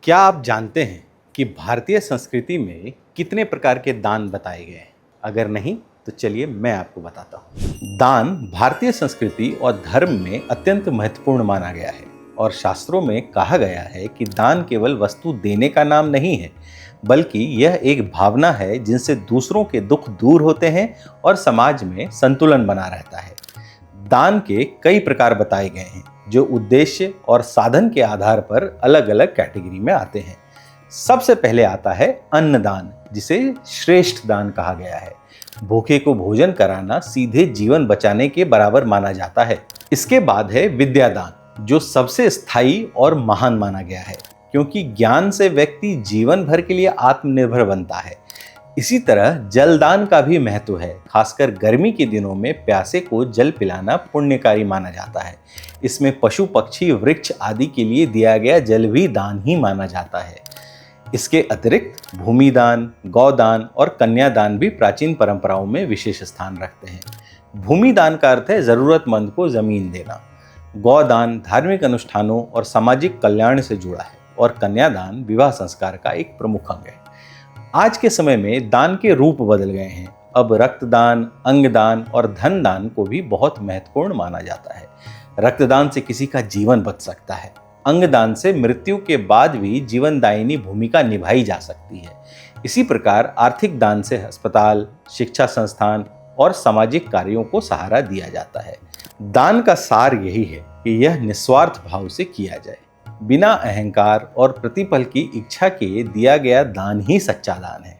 क्या आप जानते हैं कि भारतीय संस्कृति में कितने प्रकार के दान बताए गए हैं? अगर नहीं तो चलिए मैं आपको बताता हूँ। दान भारतीय संस्कृति और धर्म में अत्यंत महत्वपूर्ण माना गया है और शास्त्रों में कहा गया है कि दान केवल वस्तु देने का नाम नहीं है, बल्कि यह एक भावना है जिनसे दूसरों के दुख दूर होते हैं और समाज में संतुलन बना रहता है। दान के कई प्रकार बताए गए हैं जो उद्देश्य और साधन के आधार पर अलग अलग कैटेगरी में आते हैं। सबसे पहले आता है अन्नदान, जिसे श्रेष्ठ दान कहा गया है। भूखे को भोजन कराना सीधे जीवन बचाने के बराबर माना जाता है। इसके बाद है विद्यादान, जो सबसे स्थायी और महान माना गया है, क्योंकि ज्ञान से व्यक्ति जीवन भर के लिए आत्मनिर्भर बनता है। इसी तरह जलदान का भी महत्व है। खासकर गर्मी के दिनों में प्यासे को जल पिलाना पुण्यकारी माना जाता है। इसमें पशु पक्षी वृक्ष आदि के लिए दिया गया जल भी दान ही माना जाता है। इसके अतिरिक्त भूमिदान, गौदान और कन्यादान भी प्राचीन परंपराओं में विशेष स्थान रखते हैं। भूमिदान का अर्थ है जरूरतमंद को जमीन देना। गौदान धार्मिक अनुष्ठानों और सामाजिक कल्याण से जुड़ा है और कन्यादान विवाह संस्कार का एक प्रमुख अंग है। आज के समय में दान के रूप बदल गए हैं। अब रक्तदान, अंगदान और धन दान को भी बहुत महत्वपूर्ण माना जाता है। रक्तदान से किसी का जीवन बच सकता है। अंगदान से मृत्यु के बाद भी जीवनदायिनी भूमिका निभाई जा सकती है। इसी प्रकार आर्थिक दान से अस्पताल, शिक्षा संस्थान और सामाजिक कार्यों को सहारा दिया जाता है। दान का सार यही है कि यह निस्वार्थ भाव से किया जाए। बिना अहंकार और प्रतिफल की इच्छा के दिया गया दान ही सच्चा दान है।